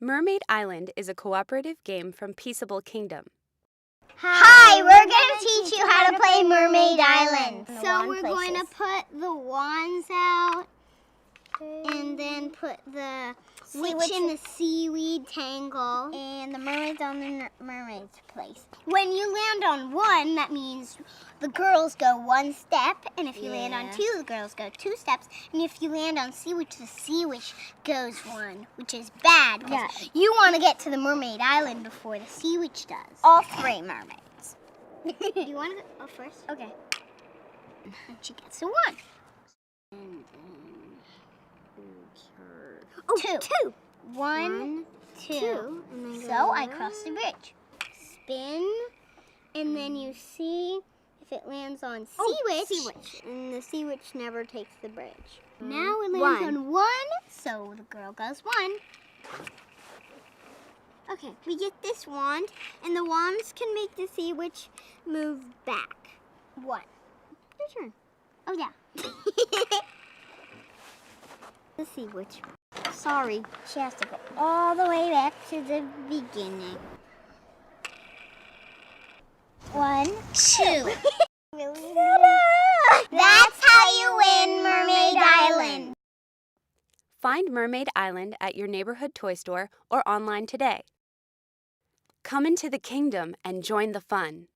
Mermaid Island is a cooperative game from Peaceable Kingdom. Hi, we're going to teach you how to play Mermaid Island. So we're going to put the wands out and then put the witch in the seaweed tangle And the mermaids on the mermaid's place. When you land on one, that means the girls go one step, and if you land on two, the girls go two steps, and if you land on sea witch, the sea witch goes one, which is bad because you want to get to the Mermaid Island before the sea witch does. All three mermaids. Do you want to go first? Okay. And she gets a one. And then two. One, two. And then So I cross the bridge. Spin, and then you see if it lands on sea witch. And the sea witch never takes the bridge. Now it lands on one, so the girl goes one. Okay, we get this wand, and the wands can make the sea witch move back. One. Your turn. Oh, yeah. The sea witch. Sorry, she has to go all the way back to the beginning. One, two. That's how you win Mermaid Island. Find Mermaid Island at your neighborhood toy store or online today. Come into the kingdom and join the fun.